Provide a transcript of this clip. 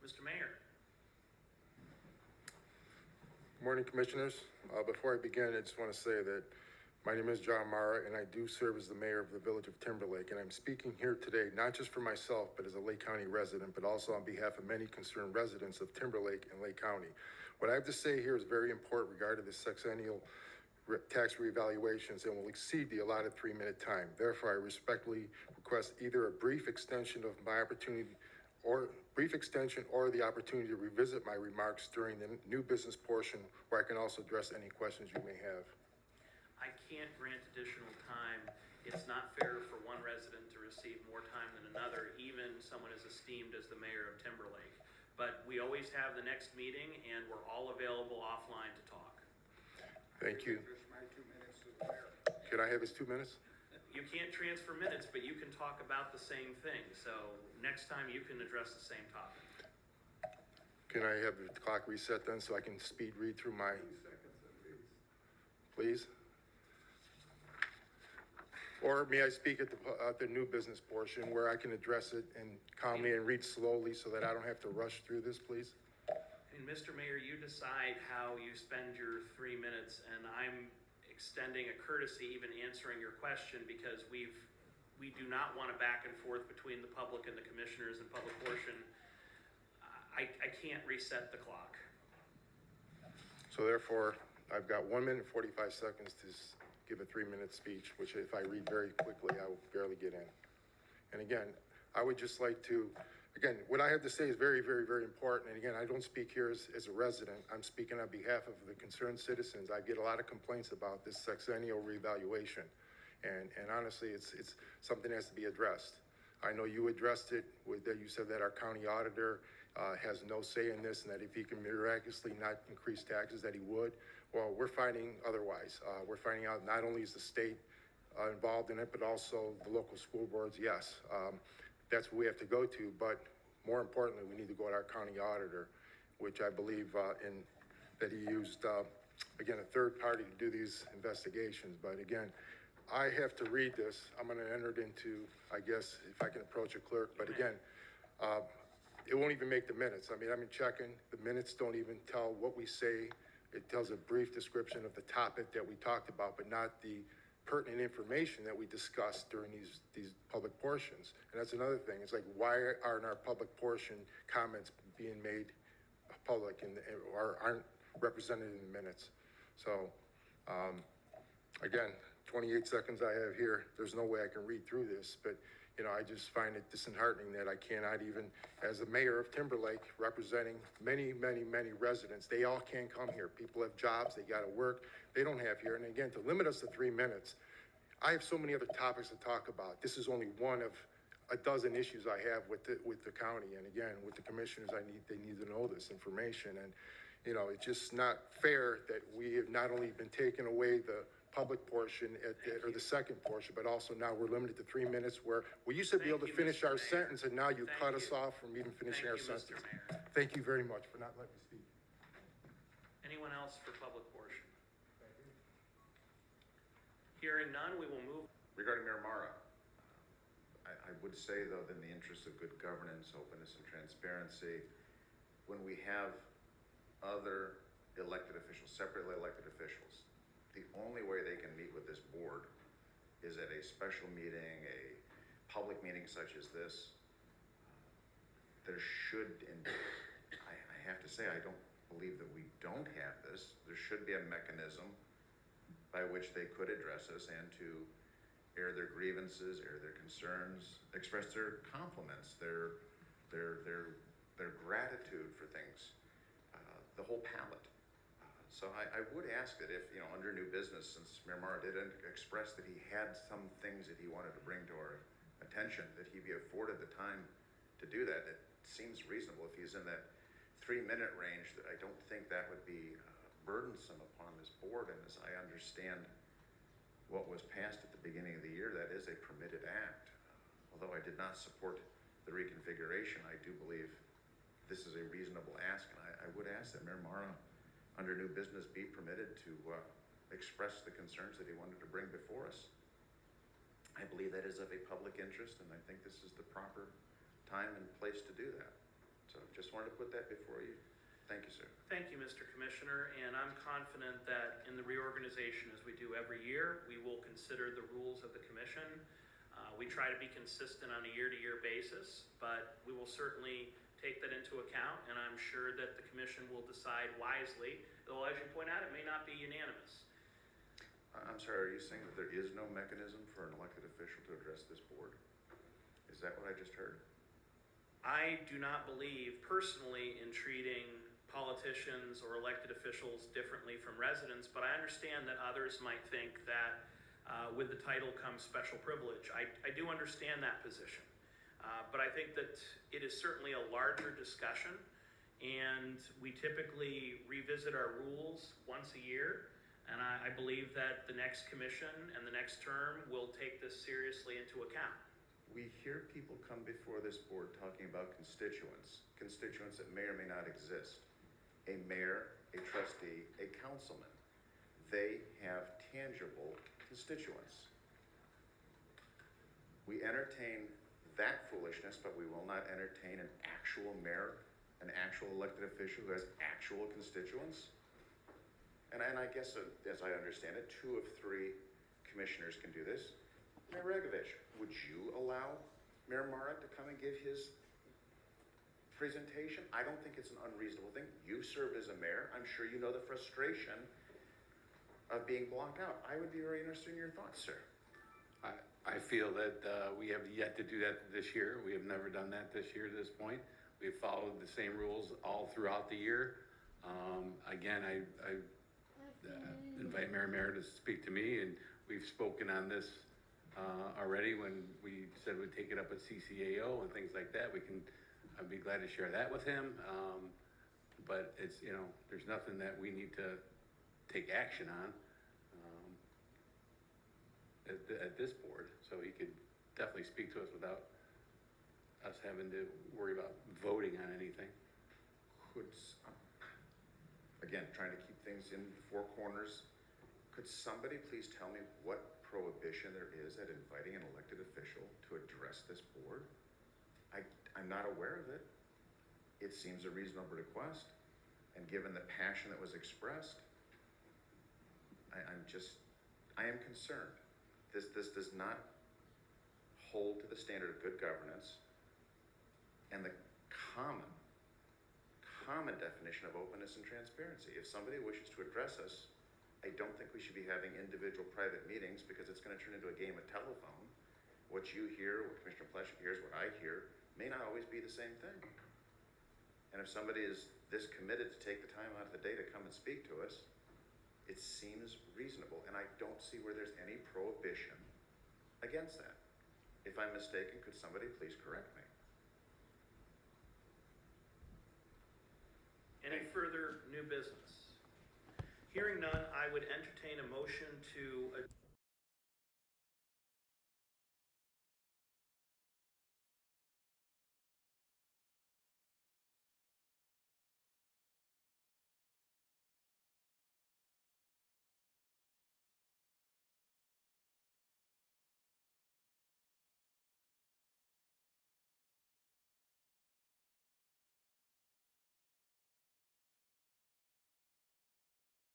Mr. Mayor. Good morning, Commissioners. Before I begin, I just want to say that my name is John Mara, and I do serve as the mayor of the Village of Timberlake. And I'm speaking here today, not just for myself, but as a Lake County resident, but also on behalf of many concerned residents of Timberlake and Lake County. What I have to say here is very important regarding the sexennial tax reevaluations and will exceed the allotted 3-minute time. Therefore, I respectfully request either a brief extension of my opportunity or the opportunity to revisit my remarks during the new business portion, where I can also address any questions you may have. I can't grant additional time. It's not fair for one resident to receive more time than another, even someone as esteemed as the mayor of Timberlake. But we always have the next meeting, and we're all available offline to talk. Thank you. My 2 minutes to the mayor. Could I have his 2 minutes? You can't transfer minutes, but you can talk about the same thing. So next time you can address the same topic. Can I have the clock reset then so I can speed read through my, 2 seconds at least. please? Or may I speak at the new business portion where I can address it and calmly and read slowly so that I don't have to rush through this, please? And Mr. Mayor, you decide how you spend your 3 minutes, and I'm extending a courtesy, even answering your question, because we do not want a back and forth between the public and the commissioners and public portion. I can't reset the clock. So therefore, I've got 1 minute and 45 seconds to give a 3-minute speech, which if I read very quickly, I will barely get in. And again, I would just like to, again, what I have to say is very, very, very important. And again, I don't speak here as a resident. I'm speaking on behalf of the concerned citizens. I get a lot of complaints about this sexennial reevaluation. And honestly, it's something that has to be addressed. I know you addressed it with that. You said that our county auditor has no say in this, and that if he can miraculously not increase taxes, that he would. Well, we're finding otherwise. We're finding out not only is the state involved in it, but also the local school boards. Yes, that's what we have to go to. But more importantly, we need to go to our county auditor, which I believe that he used again a third party to do these investigations. But again, I have to read this. I'm going to enter it into, I guess, if I can approach a clerk. But again, it won't even make the minutes. I mean, I've been checking. The minutes don't even tell what we say. It tells a brief description of the topic that we talked about, but not the pertinent information that we discussed during these public portions. And that's another thing. It's like, why aren't our public portion comments being made public or aren't represented in the minutes? So, again, 28 seconds I have here. There's no way I can read through this, but you know, I just find it disheartening that I cannot even, as the mayor of Timberlake, representing many, many, many residents, they all can't come here. People have jobs, they gotta work, they don't have here. And again, to limit us to 3 minutes, I have so many other topics to talk about. This is only one of a dozen issues I have with the county. And again, with the commissioners, they need to know this information. And you know, it's just not fair that we have not only been taking away the public portion or the second portion, but also now we're limited to 3 minutes where we used to be able to finish our sentence, and now you cut us off from even finishing our sentence. Thank you very much for not letting me speak. Anyone else for public portion? Hearing none, we will move. Regarding Mayor Mara, I would say, though, that in the interest of good governance, openness, and transparency, when we have other elected officials, separately elected officials, the only way they can meet with this board is at a special meeting, a public meeting such as this. There should, and I have to say, I don't believe that we don't have this. There should be a mechanism by which they could address us and to air their grievances, air their concerns, express their compliments, their gratitude for things, the whole palette. So I would ask that if, you know, under new business, since Mayor Mara did express that he had some things that he wanted to bring to our attention, that he be afforded the time to do that. It seems reasonable if he's in that 3-minute range. That I don't think that would be burdensome upon this board. And as I understand what was passed at the beginning of the year, that is a permitted act. Although I did not support the reconfiguration, I do believe this is a reasonable ask. And I would ask that Mayor Mara, under new business, be permitted to express the concerns that he wanted to bring before us. I believe that is of a public interest, and I think this is the proper time and place to do that. So just wanted to put that before you. Thank you, sir. Thank you, Mr. Commissioner, and I'm confident that in the reorganization, as we do every year, we will consider the rules of the commission. We try to be consistent on a year-to-year basis, but we will certainly take that into account, and I'm sure that the commission will decide wisely, though as you point out, it may not be unanimous. I'm sorry, are you saying that there is no mechanism for an elected official to address this board? Is that what I just heard? I do not believe personally in treating politicians or elected officials differently from residents, but I understand that others might think that with the title comes special privilege. I do understand that position, but I think that it is certainly a larger discussion, and we typically revisit our rules once a year, and I believe that the next commission and the next term will take this seriously into account. We hear people come before this board talking about constituents that may or may not exist. A mayor, a trustee, a councilman. They have tangible constituents. We entertain that foolishness, but we will not entertain an actual mayor, an actual elected official who has actual constituents. And I guess, as I understand it, 2 of 3 commissioners can do this. Mayor Regovich, would you allow Mayor Mara to come and give his presentation? I don't think it's an unreasonable thing. You've served as a mayor. I'm sure you know the frustration of being blocked out. I would be very interested in your thoughts, sir. I feel that we have yet to do that this year. We have never done that this year to this point. We've followed the same rules all throughout the year. Again, I invite Mayor Mayor to speak to me, and we've spoken on this already when we said we'd take it up at CCAO and things like that. I'd be glad to share that with him. But it's, there's nothing that we need to take action on at this board. So he could definitely speak to us without us having to worry about voting on anything. Again, trying to keep things in 4 corners, could somebody please tell me what prohibition there is at inviting an elected official to address this board? I'm not aware of it. It seems a reasonable request, and given the passion that was expressed, I am concerned. This does not hold to the standard of good governance and the common definition of openness and transparency. If somebody wishes to address us, I don't think we should be having individual private meetings, because it's going to turn into a game of telephone. What you hear, what Commissioner Pleshek hears, what I hear, may not always be the same thing. And if somebody is this committed to take the time out of the day to come and speak to us, it seems reasonable, and I don't see where there's any prohibition against that. If I'm mistaken, could somebody please correct me? Any further new business? Hearing none, I would entertain a motion to